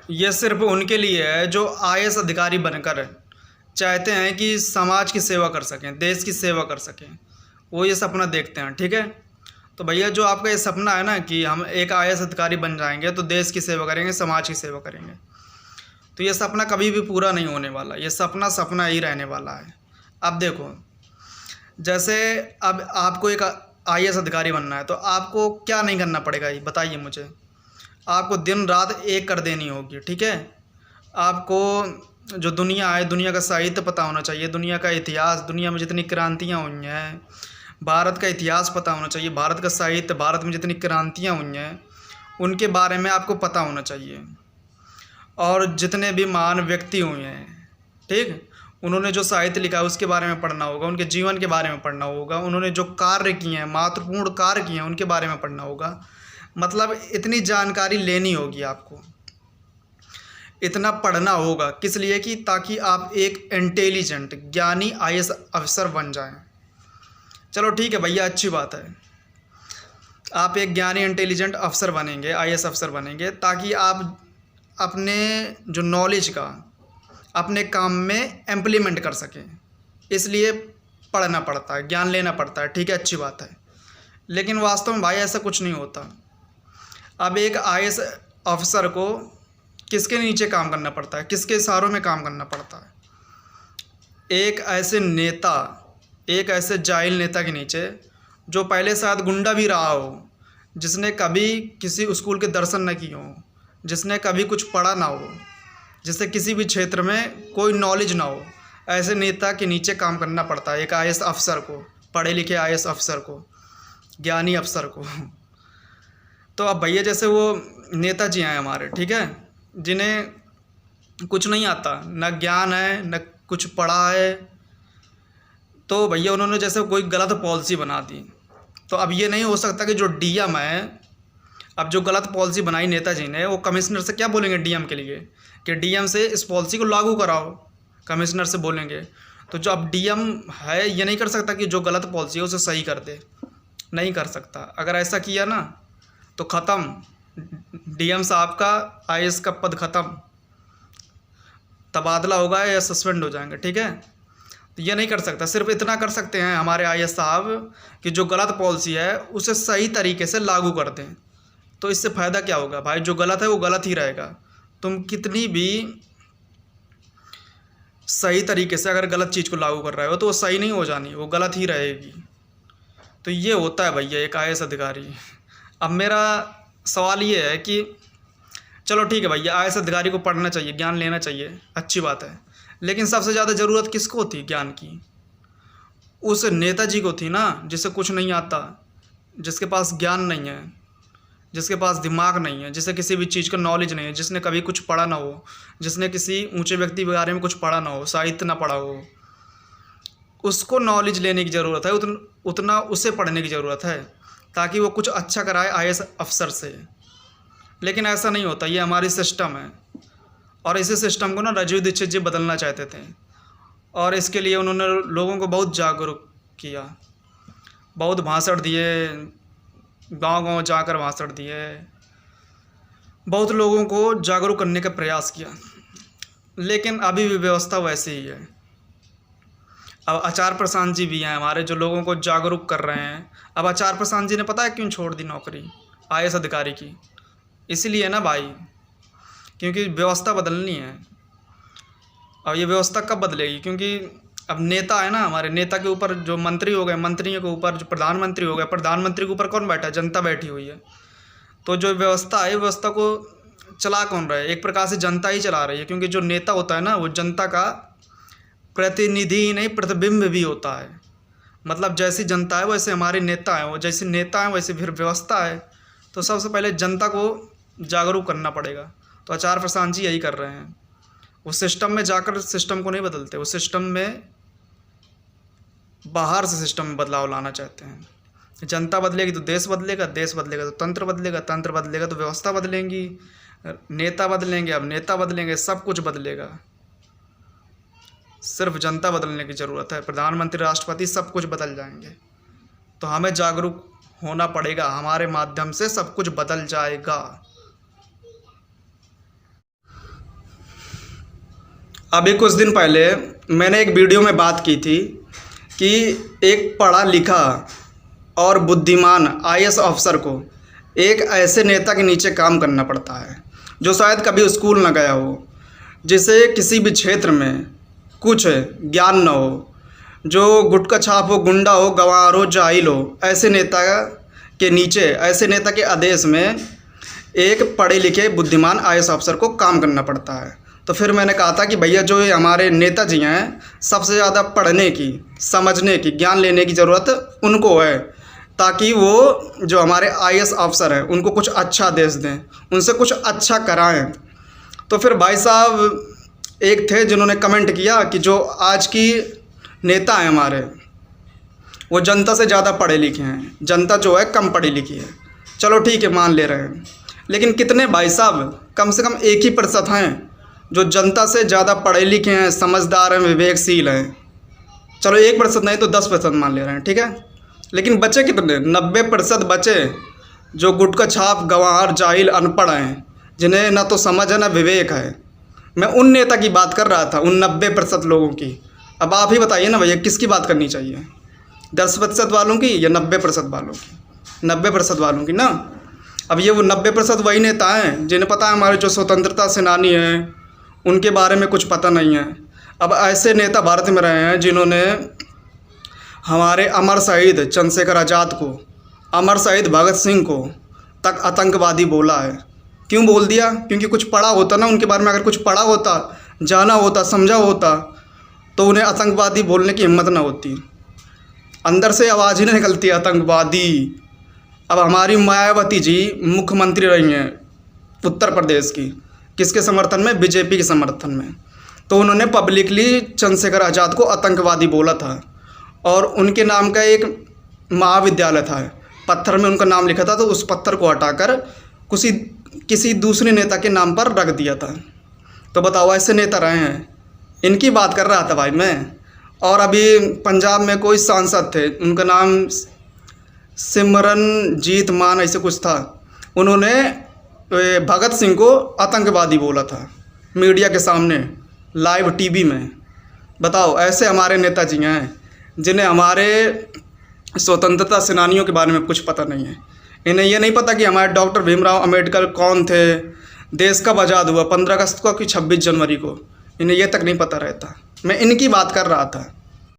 ये सिर्फ उनके लिए है जो आईएएस अधिकारी बनकर चाहते हैं कि समाज की सेवा कर सकें, देश की सेवा कर सकें। वो ये सपना देखते हैं, ठीक है। तो भैया जो आपका ये सपना है ना कि हम एक आईएएस अधिकारी बन जाएंगे तो देश की सेवा करेंगे, समाज की सेवा करेंगे, तो ये सपना कभी भी पूरा नहीं होने वाला। ये सपना सपना ही रहने वाला है। अब देखो, जैसे अब आपको एक आईएएस अधिकारी बनना है तो आपको क्या नहीं करना पड़ेगा, ये बताइए मुझे। आपको दिन रात एक कर देनी होगी, ठीक है। आपको जो दुनिया है, दुनिया का साहित्य पता होना चाहिए, दुनिया का इतिहास, दुनिया में जितनी क्रांतियाँ हुई हैं, भारत का इतिहास पता होना चाहिए, भारत का साहित्य, भारत में जितनी क्रांतियाँ हुई हैं उनके बारे में आपको पता होना चाहिए। और जितने भी महान व्यक्ति हुए हैं, ठीक, उन्होंने जो साहित्य लिखा है उसके बारे में पढ़ना होगा, उनके जीवन के बारे में पढ़ना होगा, उन्होंने जो कार्य किए हैं, महत्वपूर्ण कार्य किए हैं, उनके बारे में पढ़ना होगा। मतलब इतनी जानकारी लेनी होगी आपको, इतना पढ़ना होगा। किस लिए? कि ताकि आप एक इंटेलिजेंट, ज्ञानी आईएएस अफसर बन जाएं। चलो ठीक है भैया, अच्छी बात है, आप एक ज्ञानी इंटेलिजेंट अफसर बनेंगे, आईएएस अफसर बनेंगे, ताकि आप अपने जो नॉलेज का अपने काम में इम्प्लीमेंट कर सकें। इसलिए पढ़ना पड़ता है, ज्ञान लेना पड़ता है, ठीक है, अच्छी बात है। लेकिन वास्तव में भाई ऐसा कुछ नहीं होता। अब एक आईएएस अफसर को किसके नीचे काम करना पड़ता है, किसके इशारों में काम करना पड़ता है? एक ऐसे नेता, एक ऐसे जाहिल नेता के नीचे जो पहले शायद गुंडा भी रहा हो, जिसने कभी किसी स्कूल के दर्शन न किए हों, जिसने कभी कुछ पढ़ा ना हो, जिससे किसी भी क्षेत्र में कोई नॉलेज ना हो, ऐसे नेता के नीचे काम करना पड़ता है एक आईएएस अफसर को, पढ़े लिखे आईएएस अफसर को, ज्ञानी अफसर को। तो अब भैया जैसे वो नेताजी हैं हमारे, ठीक है, जिन्हें कुछ नहीं आता, न ज्ञान है न कुछ पढ़ा है, तो भैया उन्होंने जैसे कोई गलत पॉलिसी बना दी। तो अब ये नहीं हो सकता कि जो डीएम है, अब जो गलत पॉलिसी बनाई नेताजी ने, वो कमिश्नर से क्या बोलेंगे डीएम के लिए कि डीएम से इस पॉलिसी को लागू कराओ, कमिश्नर से बोलेंगे। तो जो अब डीएम है ये नहीं कर सकता कि जो गलत पॉलिसी है उसे सही कर दे, नहीं कर सकता। अगर ऐसा किया ना तो ख़त्म, डीएम साहब का आईएएस का पद ख़त्म, तबादला होगा या सस्पेंड हो जाएंगे, ठीक है। तो ये नहीं कर सकता। सिर्फ इतना कर सकते हैं हमारे आईएएस साहब कि जो गलत पॉलिसी है उसे सही तरीके से लागू कर दें। तो इससे फ़ायदा क्या होगा भाई? जो गलत है वो गलत ही रहेगा। तुम कितनी भी सही तरीके से अगर गलत चीज़ को लागू कर रहे हो तो वो सही नहीं हो जानी, वो गलत ही रहेगी। तो ये होता है भैया एक आईएएस अधिकारी। अब मेरा सवाल ये है कि चलो ठीक है भैया, आईएएस अधिकारी को पढ़ना चाहिए, ज्ञान लेना चाहिए, अच्छी बात है, लेकिन सबसे ज़्यादा ज़रूरत किसको थी ज्ञान की? उस नेताजी को थी ना, जिसे कुछ नहीं आता, जिसके पास ज्ञान नहीं है, जिसके पास दिमाग नहीं है, जिसे किसी भी चीज़ का नॉलेज नहीं है, जिसने कभी कुछ पढ़ा ना हो, जिसने किसी ऊंचे व्यक्ति के बारे में कुछ पढ़ा ना हो, साहित्य ना पढ़ा हो। उसको नॉलेज लेने की ज़रूरत है, उतना उसे पढ़ने की ज़रूरत है ताकि वो कुछ अच्छा कराए आईएएस अफसर से। लेकिन ऐसा नहीं होता, ये हमारी सिस्टम है। और इसी सिस्टम को ना राजीव दीक्षित जी बदलना चाहते थे, और इसके लिए उन्होंने लोगों को बहुत जागरूक किया, बहुत भाषण दिए, गांव-गांव जाकर भाषण दिए, बहुत लोगों को जागरूक करने का प्रयास किया। लेकिन अभी भी व्यवस्था वैसे ही है। अब आचार्य प्रशांत जी भी हैं हमारे, जो लोगों को जागरूक कर रहे हैं। अब आचार्य प्रशांत जी ने पता है क्यों छोड़ दी नौकरी आईएएस अधिकारी की? इसलिए ना भाई, क्योंकि व्यवस्था बदलनी है। और ये व्यवस्था कब बदलेगी? क्योंकि अब नेता है ना हमारे, नेता के ऊपर जो मंत्री हो गए, मंत्रियों के ऊपर जो प्रधानमंत्री हो गए, प्रधानमंत्री के ऊपर कौन बैठा है? जनता बैठी हुई है। तो जो व्यवस्था है, व्यवस्था को चला कौन रहा है? एक प्रकार से जनता ही चला रही है, क्योंकि जो नेता होता है ना वो जनता का प्रतिनिधि ही नहीं, प्रतिबिंब भी होता है। मतलब जैसी जनता है वैसे हमारे नेता हैं, वो जैसे नेता हैं वैसे फिर व्यवस्था है। तो सबसे पहले जनता को जागरूक करना पड़ेगा। तो आचार्य प्रशांत जी यही कर रहे हैं। वो सिस्टम में जाकर सिस्टम को नहीं बदलते, वो सिस्टम में बाहर से सिस्टम में बदलाव लाना चाहते हैं। जनता बदलेगी तो देश बदलेगा, देश बदलेगा तो तंत्र बदलेगा, तंत्र बदलेगा तो व्यवस्था बदलेंगी, नेता बदलेंगे, अब नेता बदलेंगे, सब कुछ बदलेगा। सिर्फ जनता बदलने की ज़रूरत है। प्रधानमंत्री, राष्ट्रपति सब कुछ बदल जाएंगे। तो हमें जागरूक होना पड़ेगा, हमारे माध्यम से सब कुछ बदल जाएगा। अभी कुछ दिन पहले मैंने एक वीडियो में बात की थी कि एक पढ़ा लिखा और बुद्धिमान आईएएस अफसर को एक ऐसे नेता के नीचे काम करना पड़ता है जो शायद कभी स्कूल ना गया हो, जिसे किसी भी क्षेत्र में कुछ ज्ञान न हो, जो गुटखा छाप हो, गुंडा हो, गंवार हो, जाहिल हो, ऐसे नेता के नीचे, ऐसे नेता के आदेश में एक पढ़े लिखे बुद्धिमान आईएएस अफसर को काम करना पड़ता है। तो फिर मैंने कहा था कि भैया जो ये हमारे नेताजी हैं, सबसे ज़्यादा पढ़ने की, समझने की, ज्ञान लेने की ज़रूरत उनको है, ताकि वो जो हमारे आईएएस अफसर हैं उनको कुछ अच्छा देश दें, उनसे कुछ अच्छा कराएं। तो फिर भाई साहब एक थे जिन्होंने कमेंट किया कि जो आज की नेता हैं हमारे, वो जनता से ज़्यादा पढ़े लिखे हैं, जनता जो है कम पढ़ी लिखी है। चलो ठीक है, मान ले रहे हैं, लेकिन कितने भाई साहब, कम से कम 1% हैं जो जनता से ज़्यादा पढ़े लिखे हैं, समझदार हैं, विवेकशील हैं। चलो 1% नहीं तो 10% मान ले रहे हैं, ठीक है। लेकिन बचे कितने? 90% बचे जो गुटखा छाप, गंवार, जाहिल, अनपढ़ हैं, जिन्हें ना तो समझ है ना विवेक है। मैं उन नेता की बात कर रहा था, उन 90% लोगों की। अब आप ही बताइए ना भैया, किसकी बात करनी चाहिए, 10% वालों की या 90% वालों की? 90% वालों की ना। अब ये वो 90% वही नेता हैं जिन्हें पता है हमारे जो स्वतंत्रता सेनानी हैं उनके बारे में कुछ पता नहीं है। अब ऐसे नेता भारत में रहे हैं जिन्होंने हमारे अमर शहीद चंद्रशेखर आज़ाद को, अमर शहीद भगत सिंह को तक आतंकवादी बोला है। क्यों बोल दिया? क्योंकि कुछ पढ़ा होता ना उनके बारे में, अगर कुछ पढ़ा होता, जाना होता, समझा होता, तो उन्हें आतंकवादी बोलने की हिम्मत ना होती। अंदर से आवाज़ ही नहीं निकलती आतंकवादी। अब हमारी मायावती जी मुख्यमंत्री रही हैं उत्तर प्रदेश की, किसके समर्थन में? बीजेपी के समर्थन में। तो उन्होंने पब्लिकली चंद्रशेखर आज़ाद को आतंकवादी बोला था, और उनके नाम का एक महाविद्यालय था, पत्थर में उनका नाम लिखा था, तो उस पत्थर को हटाकर किसी दूसरे नेता के नाम पर रख दिया था। तो बताओ, ऐसे नेता रहे हैं, इनकी बात कर रहा था भाई मैं। और अभी पंजाब में कोई सांसद थे, उनका नाम सिमरनजीत मान ऐसे कुछ था, उन्होंने भगत सिंह को आतंकवादी बोला था मीडिया के सामने, लाइव टीवी में। बताओ, ऐसे हमारे नेताजी हैं जिन्हें हमारे स्वतंत्रता सेनानियों के बारे में कुछ पता नहीं है। इन्हें ये नहीं पता कि हमारे डॉक्टर भीमराव अम्बेडकर कौन थे, देश कब आज़ाद हुआ, 15 अगस्त को कि 26 जनवरी को, इन्हें ये तक नहीं पता रहता। मैं इनकी बात कर रहा था।